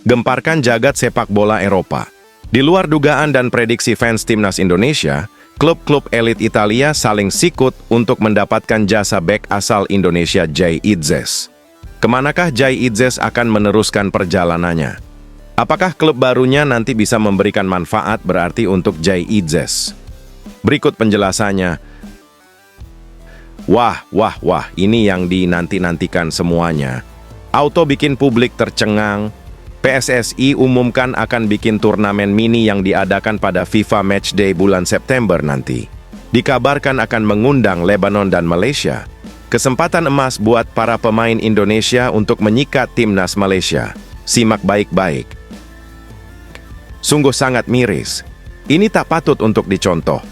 gemparkan jagat sepak bola Eropa. Di luar dugaan dan prediksi fans timnas Indonesia, klub-klub elit Italia saling sikut untuk mendapatkan jasa bek asal Indonesia Jay Itzes. Kemanakah Jay Itzes akan meneruskan perjalanannya? Apakah klub barunya nanti bisa memberikan manfaat berarti untuk Jay Itzes? Berikut penjelasannya. Wah, ini yang dinanti-nantikan semuanya. Auto bikin publik tercengang. PSSI umumkan akan bikin turnamen mini yang diadakan pada FIFA Matchday bulan September nanti. Dikabarkan akan mengundang Lebanon dan Malaysia. Kesempatan emas buat para pemain Indonesia untuk menyikat timnas Malaysia. Simak baik-baik. Sungguh sangat miris. Ini tak patut untuk dicontoh.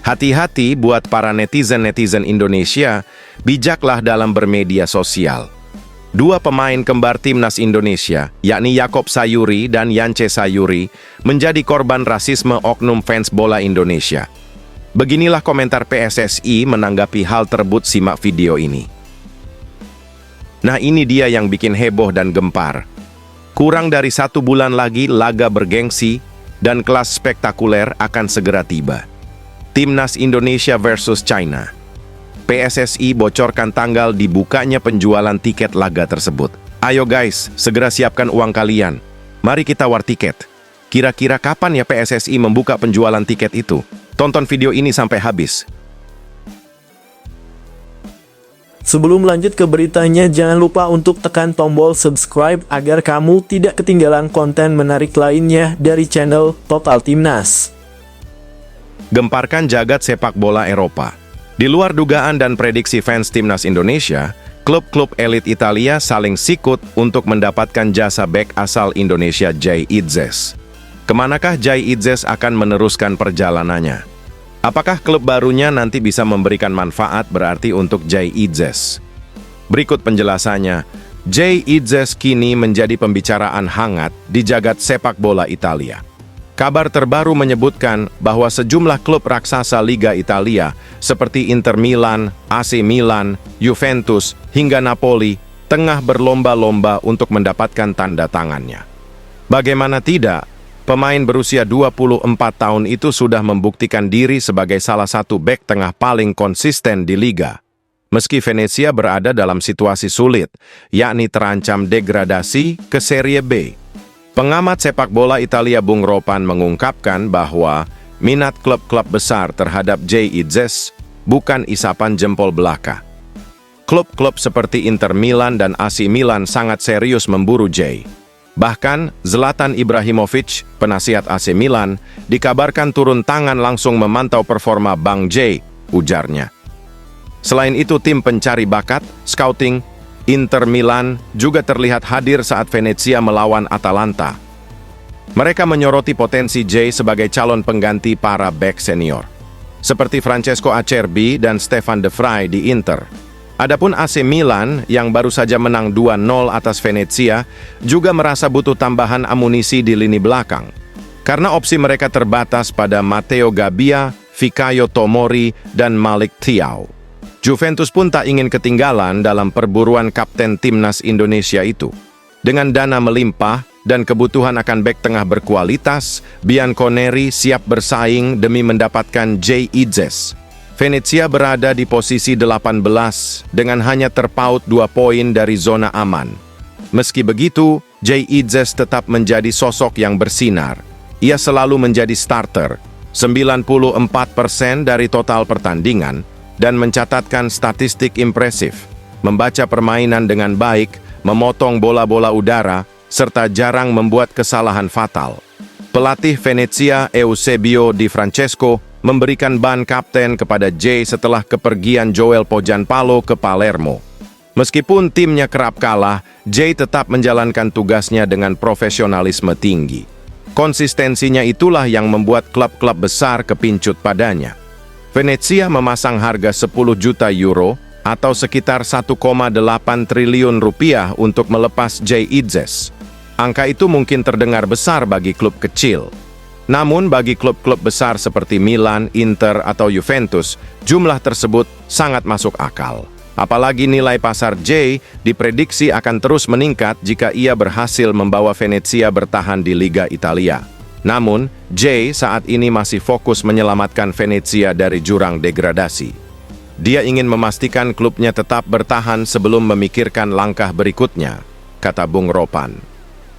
Hati-hati buat para netizen-netizen Indonesia, bijaklah dalam bermedia sosial. Dua pemain kembar timnas Indonesia, yakni Yaakob Sayuri dan Yance Sayuri, menjadi korban rasisme oknum fans bola Indonesia. Beginilah komentar PSSI menanggapi hal tersebut, simak video ini. Nah, ini dia yang bikin heboh dan gempar. Kurang dari 1 bulan lagi laga bergengsi dan kelas spektakuler akan segera tiba. Timnas Indonesia versus China. PSSI bocorkan tanggal dibukanya penjualan tiket laga tersebut. Ayo guys, segera siapkan uang kalian. Mari kita war tiket. Kira-kira kapan ya PSSI membuka penjualan tiket itu? Tonton video ini sampai habis. Sebelum lanjut ke beritanya, jangan lupa untuk tekan tombol subscribe agar kamu tidak ketinggalan konten menarik lainnya dari channel Total Timnas. Gemparkan jagat sepak bola Eropa. Di luar dugaan dan prediksi fans timnas Indonesia, klub-klub elit Italia saling sikut untuk mendapatkan jasa bek asal Indonesia Jay Itzes. Kemanakah Jay Itzes akan meneruskan perjalanannya? Apakah klub barunya nanti bisa memberikan manfaat berarti untuk Jay Itzes? Berikut penjelasannya. Jay Itzes kini menjadi pembicaraan hangat di jagat sepak bola Italia. Kabar terbaru menyebutkan bahwa sejumlah klub raksasa Liga Italia seperti Inter Milan, AC Milan, Juventus, hingga Napoli tengah berlomba-lomba untuk mendapatkan tanda tangannya. Bagaimana tidak, pemain berusia 24 tahun itu sudah membuktikan diri sebagai salah satu bek tengah paling konsisten di Liga. Meski Venezia berada dalam situasi sulit, yakni terancam degradasi ke Serie B. Pengamat sepak bola Italia Bung Ropan mengungkapkan bahwa minat klub-klub besar terhadap Jay Itzes bukan isapan jempol belaka. Klub-klub seperti Inter Milan dan AC Milan sangat serius memburu Jay. Bahkan, Zlatan Ibrahimovic, penasihat AC Milan, dikabarkan turun tangan langsung memantau performa Bang Jay, ujarnya. Selain itu, tim pencari bakat, scouting, Inter Milan juga terlihat hadir saat Venezia melawan Atalanta. Mereka menyoroti potensi Jay sebagai calon pengganti para bek senior, seperti Francesco Acerbi dan Stefan De Vrij di Inter. Adapun AC Milan yang baru saja menang 2-0 atas Venezia juga merasa butuh tambahan amunisi di lini belakang, karena opsi mereka terbatas pada Matteo Gabbia, Fikayo Tomori, dan Malik Thiaw. Juventus pun tak ingin ketinggalan dalam perburuan kapten timnas Indonesia itu. Dengan dana melimpah dan kebutuhan akan bek tengah berkualitas, Bianconeri siap bersaing demi mendapatkan Jay Itzes. Venezia berada di posisi 18 dengan hanya terpaut 2 poin dari zona aman. Meski begitu, Jay Itzes tetap menjadi sosok yang bersinar. Ia selalu menjadi starter, 94% dari total pertandingan, dan mencatatkan statistik impresif, membaca permainan dengan baik, memotong bola-bola udara, serta jarang membuat kesalahan fatal. Pelatih Venezia Eusebio Di Francesco memberikan ban kapten kepada Jay setelah kepergian Joel Pojanpalo ke Palermo. Meskipun timnya kerap kalah, Jay tetap menjalankan tugasnya dengan profesionalisme tinggi. Konsistensinya itulah yang membuat klub-klub besar kepincut padanya. Venezia memasang harga 10 juta euro atau sekitar 1,8 triliun rupiah untuk melepas Jay Itzes. Angka itu mungkin terdengar besar bagi klub kecil. Namun bagi klub-klub besar seperti Milan, Inter, atau Juventus, jumlah tersebut sangat masuk akal. Apalagi nilai pasar Jay diprediksi akan terus meningkat jika ia berhasil membawa Venezia bertahan di Liga Italia. Namun, Jay saat ini masih fokus menyelamatkan Venezia dari jurang degradasi. Dia ingin memastikan klubnya tetap bertahan sebelum memikirkan langkah berikutnya, kata Bung Ropan.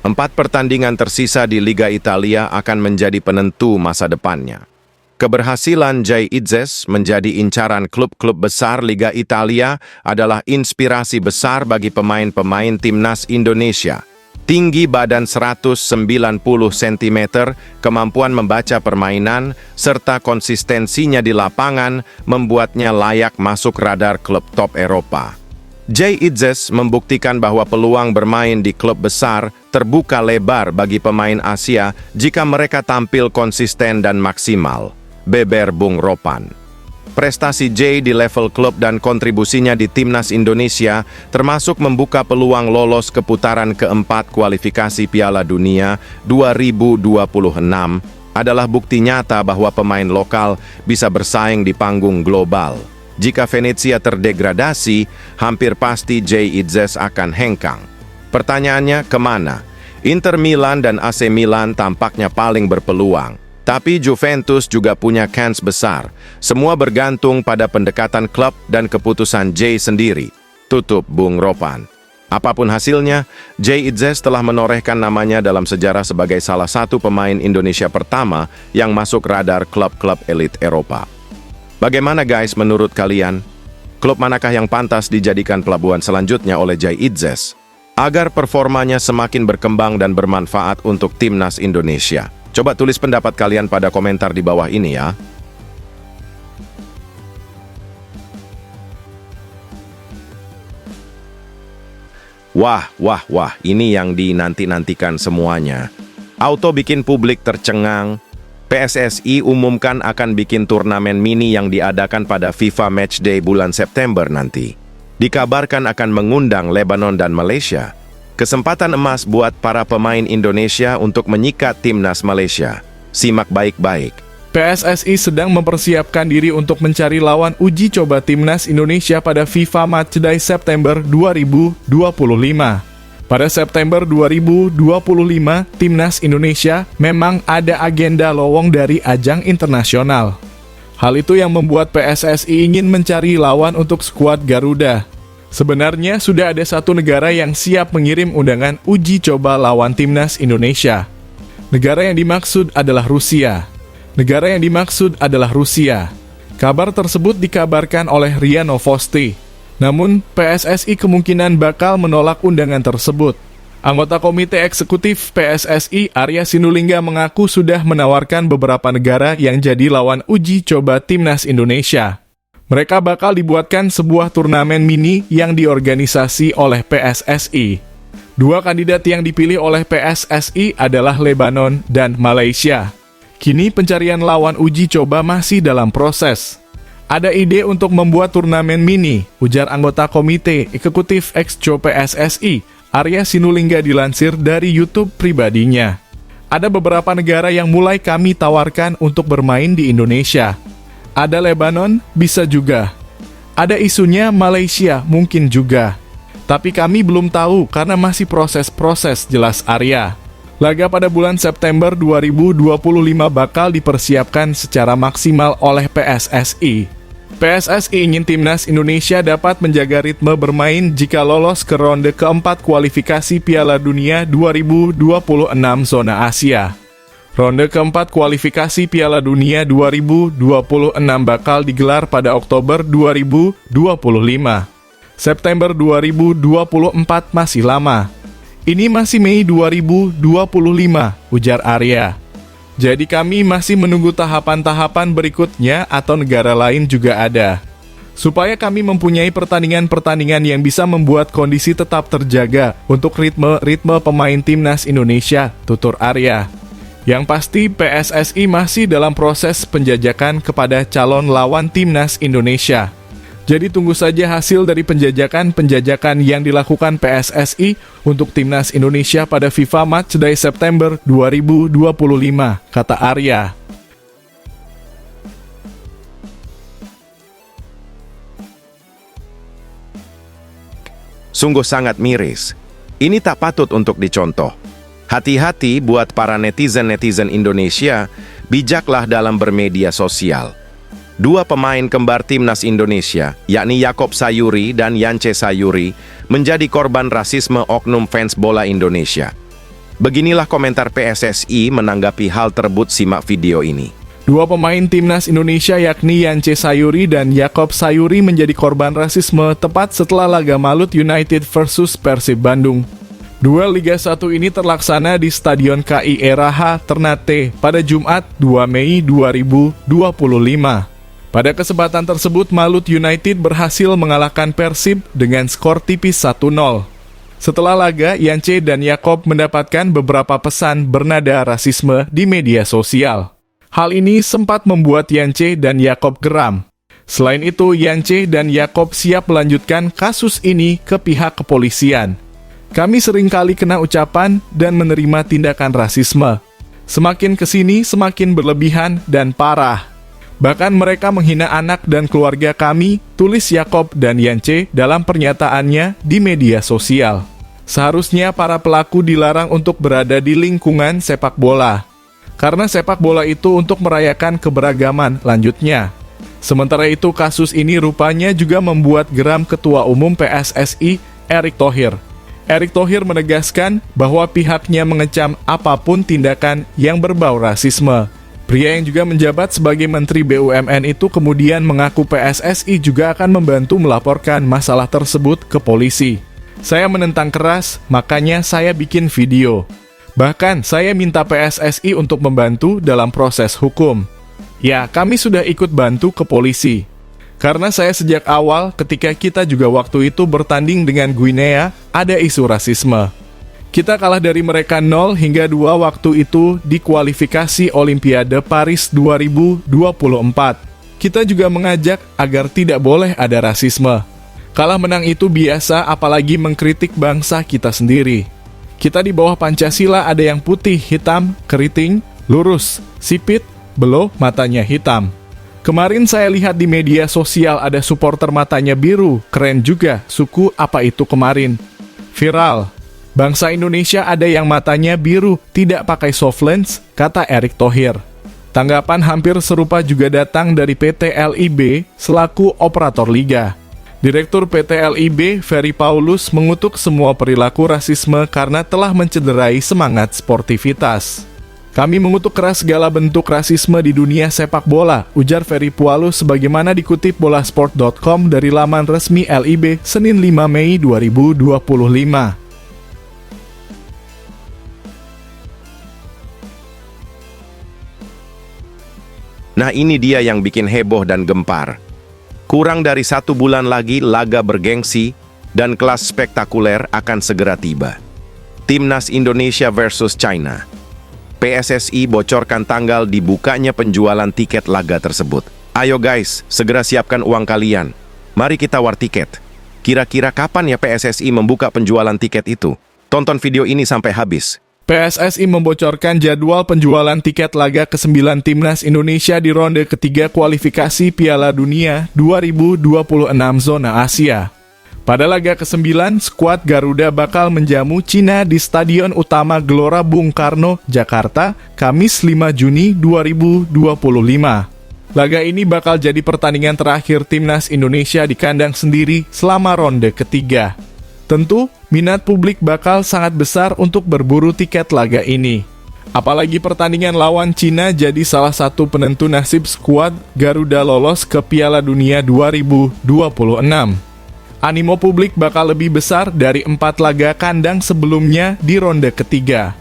4 pertandingan tersisa di Liga Italia akan menjadi penentu masa depannya. Keberhasilan Jay Itzes menjadi incaran klub-klub besar Liga Italia adalah inspirasi besar bagi pemain-pemain timnas Indonesia. Tinggi badan 190 cm, kemampuan membaca permainan, serta konsistensinya di lapangan membuatnya layak masuk radar klub top Eropa. Jay Itzes membuktikan bahwa peluang bermain di klub besar terbuka lebar bagi pemain Asia jika mereka tampil konsisten dan maksimal, beber Bung Ropan. Prestasi Jay di level klub dan kontribusinya di timnas Indonesia termasuk membuka peluang lolos ke putaran keempat kualifikasi Piala Dunia 2026 adalah bukti nyata bahwa pemain lokal bisa bersaing di panggung global. Jika Venezia terdegradasi, hampir pasti Jay Itzes akan hengkang. Pertanyaannya, kemana? Inter Milan dan AC Milan tampaknya paling berpeluang. Tapi Juventus juga punya kans besar. Semua bergantung pada pendekatan klub dan keputusan Jay sendiri. Tutup Bung Ropan. Apapun hasilnya, Jay Itzes telah menorehkan namanya dalam sejarah sebagai salah satu pemain Indonesia pertama yang masuk radar klub-klub elit Eropa. Bagaimana guys menurut kalian? Klub manakah yang pantas dijadikan pelabuhan selanjutnya oleh Jay Itzes agar performanya semakin berkembang dan bermanfaat untuk timnas Indonesia? Coba tulis pendapat kalian pada komentar di bawah ini ya. Wah, ini yang dinanti-nantikan semuanya. Auto bikin publik tercengang. PSSI umumkan akan bikin turnamen mini yang diadakan pada FIFA Matchday bulan September nanti. Dikabarkan akan mengundang Lebanon dan Malaysia. Kesempatan emas buat para pemain Indonesia untuk menyikat timnas Malaysia. Simak baik-baik. PSSI sedang mempersiapkan diri untuk mencari lawan uji coba timnas Indonesia pada FIFA Matchday September 2025. Pada September 2025, timnas Indonesia memang ada agenda lowong dari ajang internasional. Hal itu yang membuat PSSI ingin mencari lawan untuk skuad Garuda. Sebenarnya sudah ada satu negara yang siap mengirim undangan uji coba lawan timnas Indonesia. Negara yang dimaksud adalah Rusia. Kabar tersebut dikabarkan oleh RIA Novosti. Namun, PSSI kemungkinan bakal menolak undangan tersebut. Anggota Komite Eksekutif PSSI, Arya Sinulinga, mengaku sudah menawarkan beberapa negara yang jadi lawan uji coba timnas Indonesia. Mereka bakal dibuatkan sebuah turnamen mini yang diorganisasi oleh PSSI. 2 kandidat yang dipilih oleh PSSI adalah Lebanon dan Malaysia. Kini pencarian lawan uji coba masih dalam proses. Ada ide untuk membuat turnamen mini, ujar anggota Komite Eksekutif Exco PSSI, Arya Sinulinga, dilansir dari YouTube pribadinya. Ada beberapa negara yang mulai kami tawarkan untuk bermain di Indonesia. Ada Lebanon, bisa juga. Ada isunya Malaysia, mungkin juga. Tapi kami belum tahu karena masih proses-proses, jelas Arya. Laga pada bulan September 2025 bakal dipersiapkan secara maksimal oleh PSSI. PSSI ingin timnas Indonesia dapat menjaga ritme bermain jika lolos ke ronde keempat kualifikasi Piala Dunia 2026 zona Asia. Ronde keempat kualifikasi Piala Dunia 2026 bakal digelar pada Oktober 2025. September 2024 masih lama. Ini masih Mei 2025, ujar Arya. Jadi kami masih menunggu tahapan-tahapan berikutnya atau negara lain juga ada. Supaya kami mempunyai pertandingan-pertandingan yang bisa membuat kondisi tetap terjaga untuk ritme pemain timnas Indonesia, tutur Arya. Yang pasti PSSI masih dalam proses penjajakan kepada calon lawan timnas Indonesia. Jadi tunggu saja hasil dari penjajakan yang dilakukan PSSI untuk timnas Indonesia pada FIFA Matchday September 2025, kata Arya. Sungguh sangat miris. Ini tak patut untuk dicontoh. Hati-hati buat para netizen-netizen Indonesia, bijaklah dalam bermedia sosial. Dua pemain kembar timnas Indonesia, yakni Yaakob Sayuri dan Yance Sayuri, menjadi korban rasisme oknum fans bola Indonesia. Beginilah komentar PSSI menanggapi hal tersebut, simak video ini. Dua pemain timnas Indonesia yakni Yance Sayuri dan Yaakob Sayuri menjadi korban rasisme tepat setelah laga Malut United versus Persib Bandung. Duel Liga 1 ini terlaksana di Stadion KI Eraha, Ternate pada Jumat 2 Mei 2025. Pada kesempatan tersebut, Malut United berhasil mengalahkan Persib dengan skor tipis 1-0. Setelah laga, Yance dan Yaakob mendapatkan beberapa pesan bernada rasisme di media sosial. Hal ini sempat membuat Yance dan Yaakob geram. Selain itu, Yance dan Yaakob siap melanjutkan kasus ini ke pihak kepolisian. Kami seringkali kena ucapan dan menerima tindakan rasisme. Semakin kesini, semakin berlebihan dan parah. Bahkan mereka menghina anak dan keluarga kami, tulis Yaakob dan Yance dalam pernyataannya di media sosial. Seharusnya para pelaku dilarang untuk berada di lingkungan sepak bola. Karena sepak bola itu untuk merayakan keberagaman, lanjutnya. Sementara itu, kasus ini rupanya juga membuat geram Ketua Umum PSSI, Erick Thohir. Erick Thohir menegaskan bahwa pihaknya mengecam apapun tindakan yang berbau rasisme. Pria yang juga menjabat sebagai Menteri BUMN itu kemudian mengaku PSSI juga akan membantu melaporkan masalah tersebut ke polisi. Saya menentang keras, makanya saya bikin video. Bahkan saya minta PSSI untuk membantu dalam proses hukum. Ya, kami sudah ikut bantu ke polisi. Karena saya sejak awal ketika kita juga waktu itu bertanding dengan Guinea, ada isu rasisme. Kita kalah dari mereka 0 hingga 2 waktu itu di kualifikasi Olimpiade Paris 2024. Kita juga mengajak agar tidak boleh ada rasisme. Kalah menang itu biasa, apalagi mengkritik bangsa kita sendiri. Kita di bawah Pancasila ada yang putih, hitam, keriting, lurus, sipit, beloh, matanya hitam. Kemarin saya lihat di media sosial ada supporter matanya biru, keren juga, suku apa itu kemarin. Viral. Bangsa Indonesia ada yang matanya biru, tidak pakai soft lens, kata Erick Thohir. Tanggapan hampir serupa juga datang dari PT LIB selaku operator liga. Direktur PT LIB, Ferry Paulus, mengutuk semua perilaku rasisme karena telah mencederai semangat sportivitas. Kami mengutuk keras segala bentuk rasisme di dunia sepak bola, ujar Ferry Paulus sebagaimana dikutip bolasport.com dari laman resmi LIB Senin 5 Mei 2025. Nah, ini dia yang bikin heboh dan gempar. Kurang dari 1 bulan lagi laga bergengsi dan kelas spektakuler akan segera tiba. Timnas Indonesia versus China. PSSI bocorkan tanggal dibukanya penjualan tiket laga tersebut. Ayo guys, segera siapkan uang kalian. Mari kita war tiket. Kira-kira kapan ya PSSI membuka penjualan tiket itu? Tonton video ini sampai habis. PSSI membocorkan jadwal penjualan tiket laga ke-9 Timnas Indonesia di ronde ketiga kualifikasi Piala Dunia 2026 zona Asia. Pada laga ke-9, skuad Garuda bakal menjamu Cina di Stadion Utama Gelora Bung Karno, Jakarta, Kamis 5 Juni 2025. Laga ini bakal jadi pertandingan terakhir Timnas Indonesia di kandang sendiri selama ronde ketiga. Tentu, minat publik bakal sangat besar untuk berburu tiket laga ini. Apalagi pertandingan lawan Cina jadi salah satu penentu nasib skuad Garuda lolos ke Piala Dunia 2026. Animo publik bakal lebih besar dari 4 laga kandang sebelumnya di ronde ketiga.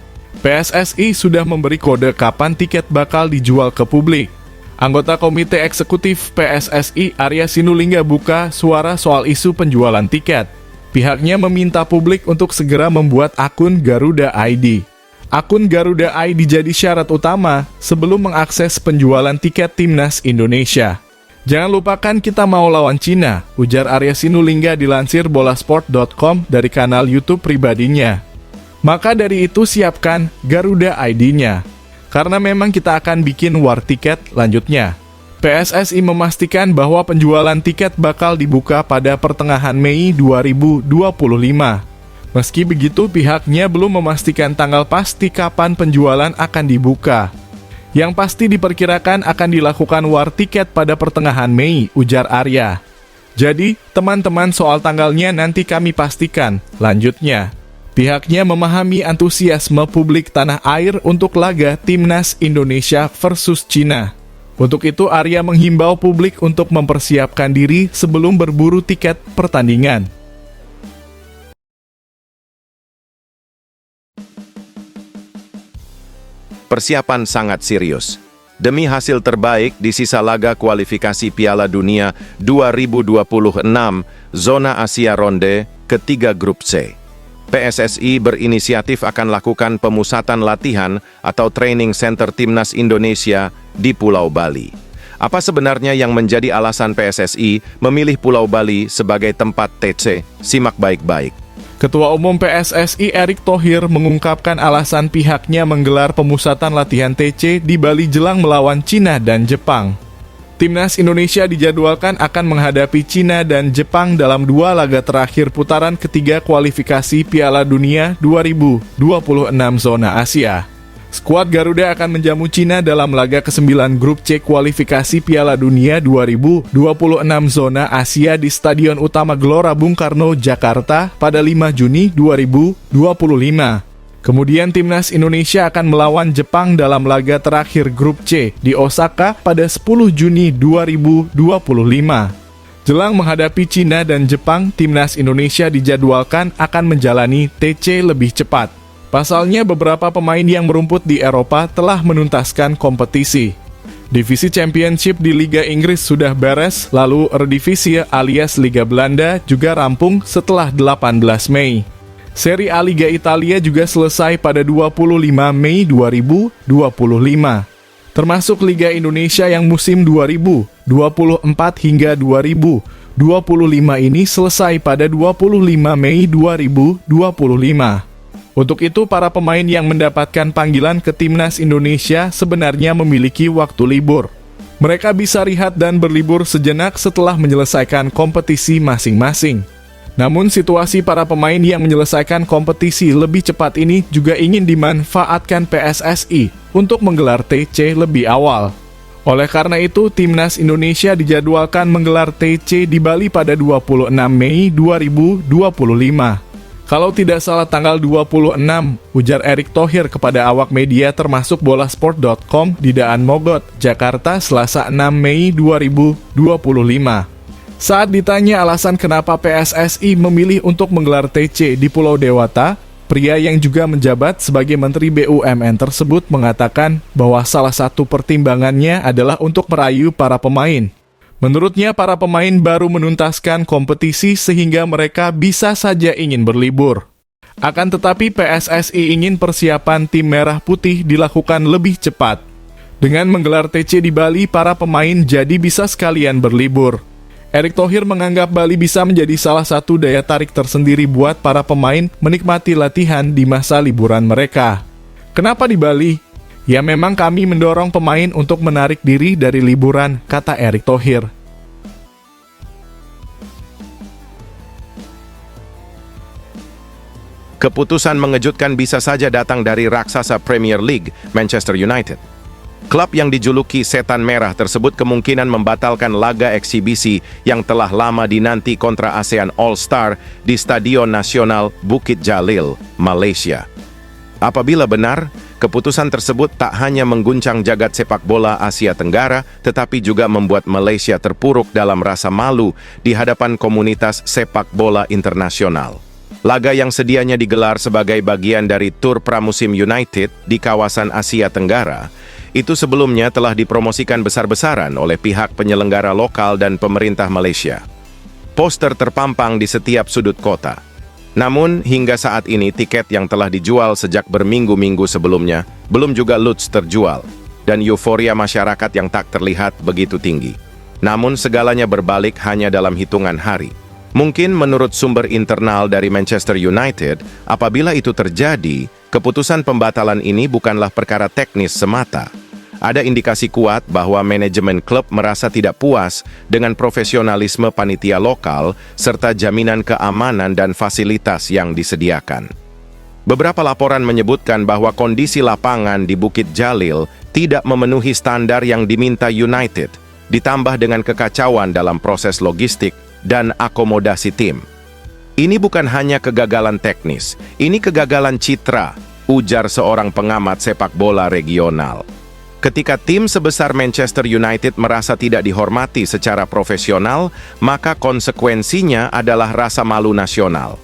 PSSI sudah memberi kode kapan tiket bakal dijual ke publik. Anggota Komite Eksekutif PSSI Arya Sinulinga buka suara soal isu penjualan tiket. Pihaknya meminta publik untuk segera membuat akun Garuda ID. Akun Garuda ID jadi syarat utama sebelum mengakses penjualan tiket Timnas Indonesia. Jangan lupakan kita mau lawan Cina, ujar Arya Sinulinga dilansir bolasport.com dari kanal YouTube pribadinya. Maka dari itu siapkan Garuda ID-nya. Karena memang kita akan bikin war tiket, lanjutnya. PSSI memastikan bahwa penjualan tiket bakal dibuka pada pertengahan Mei 2025. Meski begitu, pihaknya belum memastikan tanggal pasti kapan penjualan akan dibuka. Yang pasti diperkirakan akan dilakukan war tiket pada pertengahan Mei, ujar Arya. Jadi, teman-teman, soal tanggalnya nanti kami pastikan. Lanjutnya, pihaknya memahami antusiasme publik tanah air untuk laga Timnas Indonesia versus Cina. Untuk itu, Arya menghimbau publik untuk mempersiapkan diri sebelum berburu tiket pertandingan. Persiapan sangat serius. Demi hasil terbaik di sisa laga kualifikasi Piala Dunia 2026 Zona Asia Ronde ketiga Grup C. PSSI berinisiatif akan lakukan pemusatan latihan atau training center Timnas Indonesia di Pulau Bali. Apa sebenarnya yang menjadi alasan PSSI memilih Pulau Bali sebagai tempat TC? Simak baik-baik. Ketua Umum PSSI Erick Thohir mengungkapkan alasan pihaknya menggelar pemusatan latihan TC di Bali jelang melawan Cina dan Jepang. Timnas Indonesia dijadwalkan akan menghadapi Cina dan Jepang dalam dua laga terakhir putaran ketiga kualifikasi Piala Dunia 2026 Zona Asia. Skuad Garuda akan menjamu Cina dalam laga ke-9 Grup C kualifikasi Piala Dunia 2026 Zona Asia di Stadion Utama Gelora Bung Karno, Jakarta pada 5 Juni 2025. Kemudian Timnas Indonesia akan melawan Jepang dalam laga terakhir Grup C di Osaka pada 10 Juni 2025. Jelang menghadapi Cina dan Jepang, Timnas Indonesia dijadwalkan akan menjalani TC lebih cepat. Pasalnya, beberapa pemain yang merumput di Eropa telah menuntaskan kompetisi. Divisi Championship di Liga Inggris sudah beres, lalu Eredivisie alias Liga Belanda juga rampung setelah 18 Mei. Serie A Liga Italia juga selesai pada 25 Mei 2025. Termasuk Liga Indonesia yang musim 2024 hingga 2025 ini selesai pada 25 Mei 2025. Untuk itu, para pemain yang mendapatkan panggilan ke Timnas Indonesia sebenarnya memiliki waktu libur. Mereka bisa rehat dan berlibur sejenak setelah menyelesaikan kompetisi masing-masing. Namun, situasi para pemain yang menyelesaikan kompetisi lebih cepat ini juga ingin dimanfaatkan PSSI untuk menggelar TC lebih awal. Oleh karena itu, Timnas Indonesia dijadwalkan menggelar TC di Bali pada 26 Mei 2025. Kalau tidak salah tanggal 26, ujar Erick Thohir kepada awak media termasuk bolasport.com di Daan Mogot, Jakarta, Selasa 6 Mei 2025. Saat ditanya alasan kenapa PSSI memilih untuk menggelar TC di Pulau Dewata, pria yang juga menjabat sebagai Menteri BUMN tersebut mengatakan bahwa salah satu pertimbangannya adalah untuk merayu para pemain. Menurutnya, para pemain baru menuntaskan kompetisi sehingga mereka bisa saja ingin berlibur. Akan tetapi PSSI ingin persiapan tim merah putih dilakukan lebih cepat. Dengan menggelar TC di Bali, para pemain jadi bisa sekalian berlibur. Erick Thohir menganggap Bali bisa menjadi salah satu daya tarik tersendiri buat para pemain menikmati latihan di masa liburan mereka. Kenapa di Bali? Ya, memang kami mendorong pemain untuk menarik diri dari liburan, kata Erick Thohir. Keputusan mengejutkan bisa saja datang dari raksasa Premier League, Manchester United. Klub yang dijuluki Setan Merah tersebut kemungkinan membatalkan laga eksibisi yang telah lama dinanti kontra ASEAN All-Star di Stadion Nasional Bukit Jalil, Malaysia. Apabila benar, keputusan tersebut tak hanya mengguncang jagat sepak bola Asia Tenggara, tetapi juga membuat Malaysia terpuruk dalam rasa malu di hadapan komunitas sepak bola internasional. Laga yang sedianya digelar sebagai bagian dari tur pramusim United di kawasan Asia Tenggara, itu sebelumnya telah dipromosikan besar-besaran oleh pihak penyelenggara lokal dan pemerintah Malaysia. Poster terpampang di setiap sudut kota. Namun, hingga saat ini tiket yang telah dijual sejak berminggu-minggu sebelumnya belum juga ludes terjual, dan euforia masyarakat yang tak terlihat begitu tinggi. Namun, segalanya berbalik hanya dalam hitungan hari. Mungkin menurut sumber internal dari Manchester United, apabila itu terjadi, keputusan pembatalan ini bukanlah perkara teknis semata. ada indikasi kuat bahwa manajemen klub merasa tidak puas dengan profesionalisme panitia lokal serta jaminan keamanan dan fasilitas yang disediakan. Beberapa laporan menyebutkan bahwa kondisi lapangan di Bukit Jalil tidak memenuhi standar yang diminta United, ditambah dengan kekacauan dalam proses logistik dan akomodasi tim. Ini bukan hanya kegagalan teknis, ini kegagalan citra, ujar seorang pengamat sepak bola regional. Ketika tim sebesar Manchester United merasa tidak dihormati secara profesional, maka konsekuensinya adalah rasa malu nasional.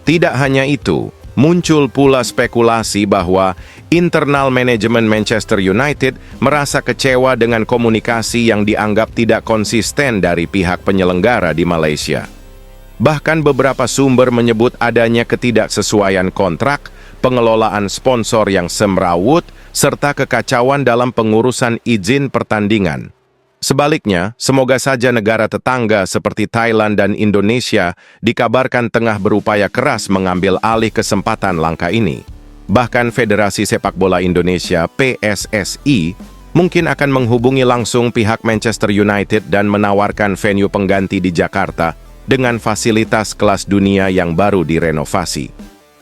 Tidak hanya itu, muncul pula spekulasi bahwa internal manajemen Manchester United merasa kecewa dengan komunikasi yang dianggap tidak konsisten dari pihak penyelenggara di Malaysia. Bahkan beberapa sumber menyebut adanya ketidaksesuaian kontrak, pengelolaan sponsor yang semrawut, serta kekacauan dalam pengurusan izin pertandingan. Sebaliknya, semoga saja negara tetangga seperti Thailand dan Indonesia dikabarkan tengah berupaya keras mengambil alih kesempatan langkah ini. Bahkan Federasi Sepak Bola Indonesia (PSSI) mungkin akan menghubungi langsung pihak Manchester United dan menawarkan venue pengganti di Jakarta dengan fasilitas kelas dunia yang baru direnovasi.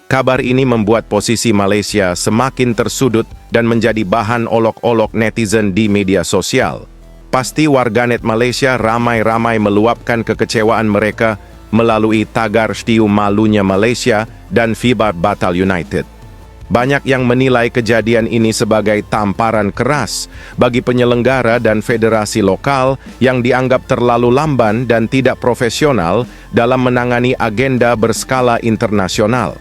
Kabar ini membuat posisi Malaysia semakin tersudut dan menjadi bahan olok-olok netizen di media sosial. Pasti warganet Malaysia ramai-ramai meluapkan kekecewaan mereka melalui tagar "Stiu Malunya Malaysia" dan "FIBA Batal United". Banyak yang menilai kejadian ini sebagai tamparan keras bagi penyelenggara dan federasi lokal yang dianggap terlalu lamban dan tidak profesional dalam menangani agenda berskala internasional.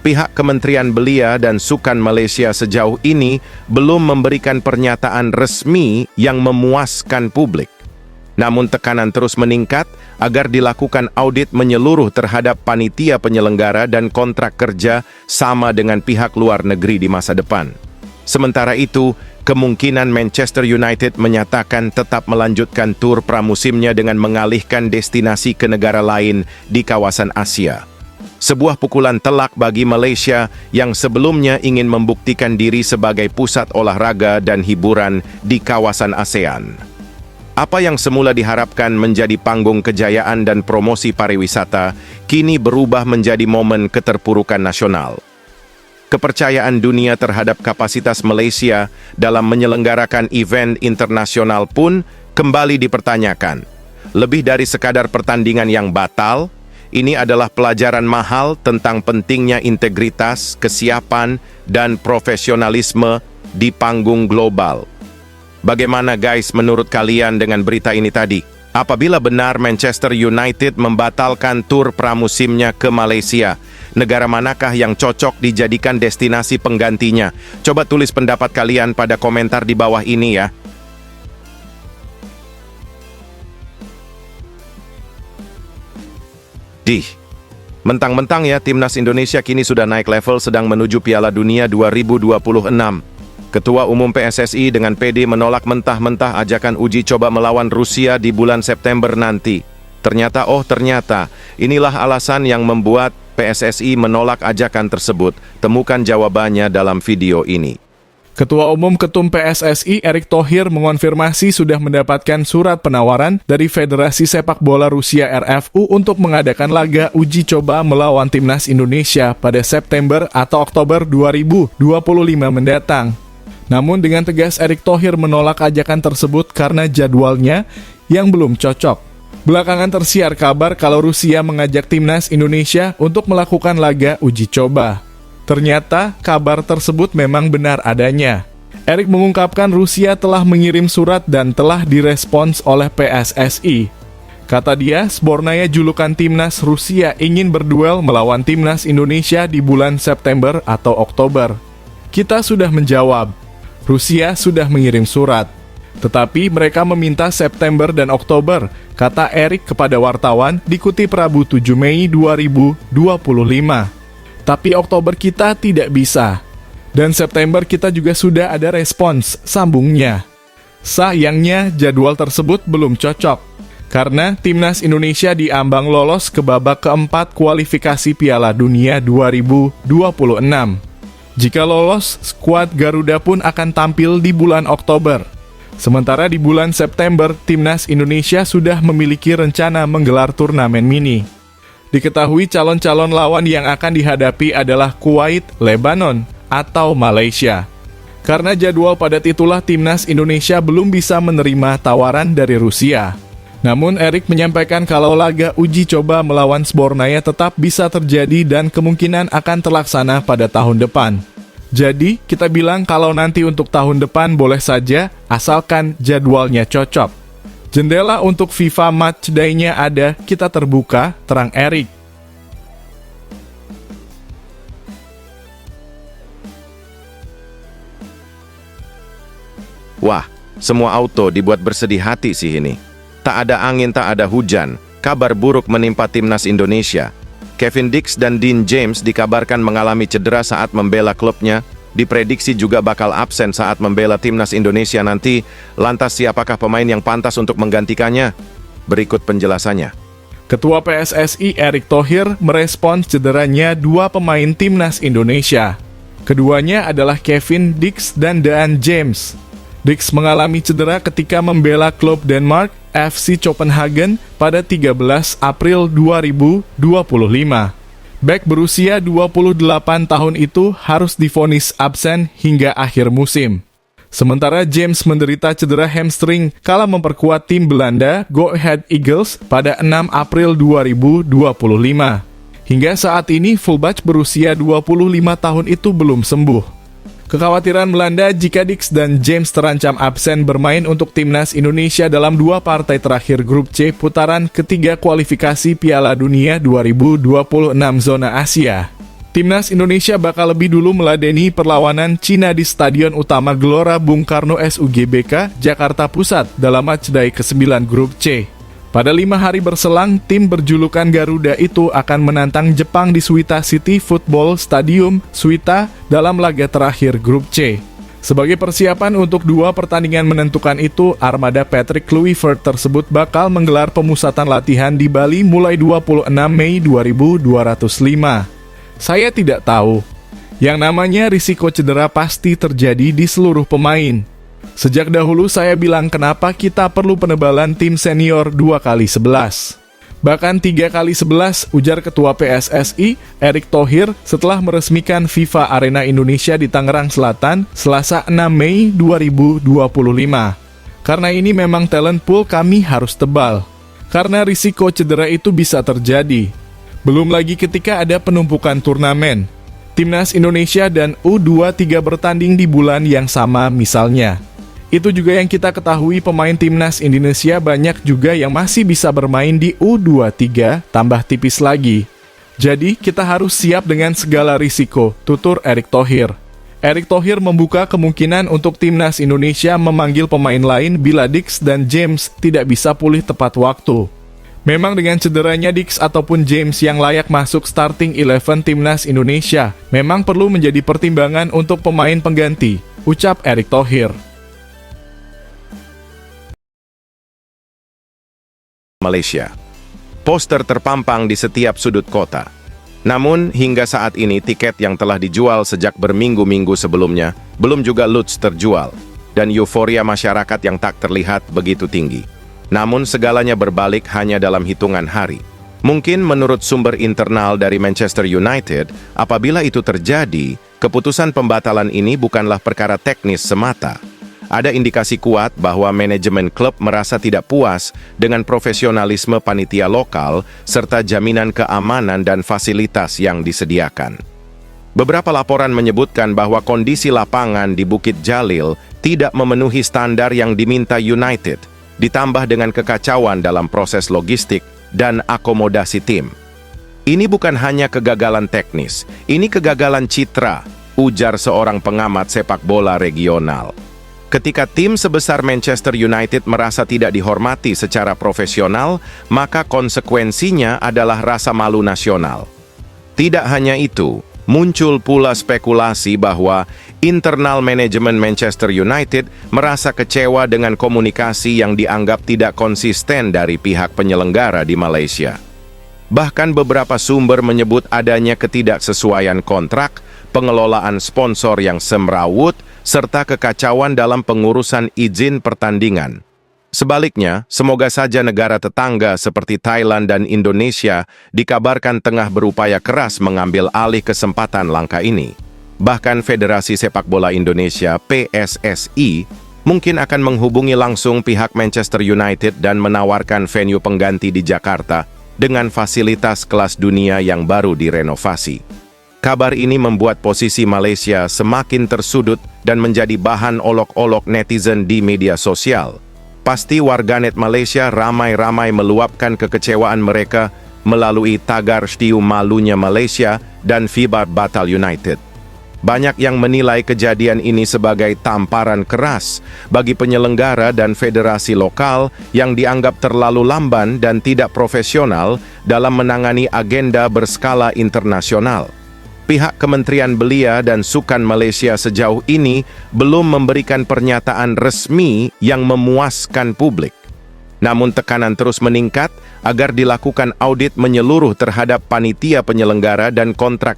Pihak Kementerian Belia dan Sukan Malaysia sejauh ini belum memberikan pernyataan resmi yang memuaskan publik. Namun tekanan terus meningkat agar dilakukan audit menyeluruh terhadap panitia penyelenggara dan kontrak kerja sama dengan pihak luar negeri di masa depan. Sementara itu, kemungkinan Manchester United menyatakan tetap melanjutkan tur pramusimnya dengan mengalihkan destinasi ke negara lain di kawasan Asia. Sebuah pukulan telak bagi Malaysia yang sebelumnya ingin membuktikan diri sebagai pusat olahraga dan hiburan di kawasan ASEAN. Apa yang semula diharapkan menjadi panggung kejayaan dan promosi pariwisata, kini berubah menjadi momen keterpurukan nasional. Kepercayaan dunia terhadap kapasitas Malaysia dalam menyelenggarakan event internasional pun kembali dipertanyakan. Lebih dari sekadar pertandingan yang batal, ini adalah pelajaran mahal tentang pentingnya integritas, kesiapan, dan profesionalisme di panggung global. Bagaimana guys menurut kalian dengan berita ini tadi? Apabila benar Manchester United membatalkan tur pramusimnya ke Malaysia, negara manakah yang cocok dijadikan destinasi penggantinya? Coba tulis pendapat kalian pada komentar di bawah ini ya. Mentang-mentang ya timnas Indonesia kini sudah naik level sedang menuju Piala Dunia 2026. Ketua Umum PSSI dengan PD menolak mentah-mentah ajakan uji coba melawan Rusia di bulan September nanti. Ternyata inilah alasan yang membuat PSSI menolak ajakan tersebut. Temukan jawabannya dalam video ini. Ketua Umum Ketum PSSI Erick Thohir mengonfirmasi sudah mendapatkan surat penawaran dari Federasi Sepak Bola Rusia RFU untuk mengadakan laga uji coba melawan timnas Indonesia pada September atau Oktober 2025 mendatang. Namun dengan tegas Erick Thohir menolak ajakan tersebut karena jadwalnya yang belum cocok. Belakangan tersiar kabar kalau Rusia mengajak timnas Indonesia untuk melakukan laga uji coba. Ternyata kabar tersebut memang benar adanya. Erick mengungkapkan Rusia telah mengirim surat dan telah direspons oleh PSSI. Kata dia, Sbornaya julukan timnas Rusia ingin berduel melawan timnas Indonesia di bulan September atau Oktober. Kita sudah menjawab, Rusia sudah mengirim surat. Tetapi mereka meminta September dan Oktober, kata Erick kepada wartawan dikutip Rabu 7 Mei 2025. Tapi Oktober kita tidak bisa. Dan September kita juga sudah ada respons, sambungnya. Sayangnya jadwal tersebut belum cocok. Karena timnas Indonesia diambang lolos ke babak keempat kualifikasi Piala Dunia 2026. Jika lolos, skuad Garuda pun akan tampil di bulan Oktober. Sementara di bulan September, Timnas Indonesia sudah memiliki rencana menggelar turnamen mini. Diketahui calon-calon lawan yang akan dihadapi adalah Kuwait, Lebanon, atau Malaysia. Karena jadwal padat itulah Timnas Indonesia belum bisa menerima tawaran dari Rusia. Namun Erik menyampaikan kalau laga uji coba melawan Sbornaya tetap bisa terjadi dan kemungkinan akan terlaksana pada tahun depan. Jadi, kita bilang kalau nanti untuk tahun depan boleh saja, asalkan jadwalnya cocok. Jendela untuk FIFA Matchday-nya ada, kita terbuka, terang Erik. Wah, semua auto dibuat bersedih hati sih ini. Tak ada angin, tak ada hujan. Kabar buruk menimpa Timnas Indonesia. Kevin Dix dan Dean James dikabarkan mengalami cedera saat membela klubnya. Diprediksi juga bakal absen saat membela Timnas Indonesia nanti. Lantas siapakah pemain yang pantas untuk menggantikannya? Berikut penjelasannya. Ketua PSSI Erick Thohir merespons cederanya dua pemain Timnas Indonesia. Keduanya adalah Kevin Dix dan Dean James. Dix mengalami cedera ketika membela klub Denmark FC Copenhagen pada 13 April 2025. Bek berusia 28 tahun itu harus divonis absen hingga akhir musim. Sementara James menderita cedera hamstring kala memperkuat tim Belanda Go Ahead Eagles pada 6 April 2025. Hingga saat ini fullback berusia 25 tahun itu belum sembuh. Kekhawatiran melanda jika Dix dan James terancam absen bermain untuk Timnas Indonesia dalam dua partai terakhir Grup C putaran ketiga kualifikasi Piala Dunia 2026 zona Asia. Timnas Indonesia bakal lebih dulu meladeni perlawanan Cina di Stadion Utama Gelora Bung Karno SUGBK, Jakarta Pusat dalam matchday ke-9 Grup C. Pada 5 hari berselang, tim berjulukan Garuda itu akan menantang Jepang di Suita City Football Stadium, Suita, dalam laga terakhir Grup C. Sebagai persiapan untuk dua pertandingan menentukan itu, armada Patrick Kluivert tersebut bakal menggelar pemusatan latihan di Bali mulai 26 Mei 2205. Saya tidak tahu. Yang namanya risiko cedera pasti terjadi di seluruh pemain. Sejak dahulu saya bilang kenapa kita perlu penebalan tim senior 2x11. Bahkan 3x11, ujar Ketua PSSI, Erick Thohir, setelah meresmikan FIFA Arena Indonesia di Tangerang Selatan, Selasa 6 Mei 2025. Karena ini memang talent pool kami harus tebal. Karena risiko cedera itu bisa terjadi. Belum lagi ketika ada penumpukan turnamen. Timnas Indonesia dan U23 bertanding di bulan yang sama misalnya. Itu juga yang kita ketahui, pemain Timnas Indonesia banyak juga yang masih bisa bermain di U23, tambah tipis lagi. Jadi, kita harus siap dengan segala risiko, tutur Erick Thohir. Erick Thohir membuka kemungkinan untuk Timnas Indonesia memanggil pemain lain bila Dix dan James tidak bisa pulih tepat waktu. Memang dengan cederanya Dix ataupun James yang layak masuk starting 11 Timnas Indonesia, memang perlu menjadi pertimbangan untuk pemain pengganti, ucap Erick Thohir. Malaysia. Poster terpampang di setiap sudut kota. Namun, hingga saat ini tiket yang telah dijual sejak berminggu-minggu sebelumnya belum juga ludes terjual, dan euforia masyarakat yang tak terlihat begitu tinggi. Namun, segalanya berbalik hanya dalam hitungan hari. Mungkin menurut sumber internal dari Manchester United, apabila itu terjadi, keputusan pembatalan ini bukanlah perkara teknis semata. Ada indikasi kuat bahwa manajemen klub merasa tidak puas dengan profesionalisme panitia lokal serta jaminan keamanan dan fasilitas yang disediakan. Beberapa laporan menyebutkan bahwa kondisi lapangan di Bukit Jalil tidak memenuhi standar yang diminta United, ditambah dengan kekacauan dalam proses logistik dan akomodasi tim. Ini bukan hanya kegagalan teknis, ini kegagalan citra, ujar seorang pengamat sepak bola regional. Ketika tim sebesar Manchester United merasa tidak dihormati secara profesional, maka konsekuensinya adalah rasa malu nasional. Tidak hanya itu, muncul pula spekulasi bahwa internal manajemen Manchester United merasa kecewa dengan komunikasi yang dianggap tidak konsisten dari pihak penyelenggara di Malaysia. Bahkan beberapa sumber menyebut adanya ketidaksesuaian kontrak, pengelolaan sponsor yang semrawut, serta kekacauan dalam pengurusan izin pertandingan. Sebaliknya, semoga saja negara tetangga seperti Thailand dan Indonesia dikabarkan tengah berupaya keras mengambil alih kesempatan langkah ini. Bahkan Federasi Sepak Bola Indonesia (PSSI) mungkin akan menghubungi langsung pihak Manchester United dan menawarkan venue pengganti di Jakarta dengan fasilitas kelas dunia yang baru direnovasi. Kabar ini membuat posisi Malaysia semakin tersudut dan menjadi bahan olok-olok netizen di media sosial. Pasti warganet Malaysia ramai-ramai meluapkan kekecewaan mereka melalui tagar "Stiu Malunya Malaysia" dan "FIBA Batal United". Banyak yang menilai kejadian ini sebagai tamparan keras bagi penyelenggara dan federasi lokal yang dianggap terlalu lamban dan tidak profesional dalam menangani agenda berskala internasional. Pihak Kementerian Belia dan Sukan Malaysia sejauh ini belum memberikan pernyataan resmi yang memuaskan publik. Namun tekanan terus meningkat agar dilakukan audit menyeluruh terhadap panitia penyelenggara dan kontrak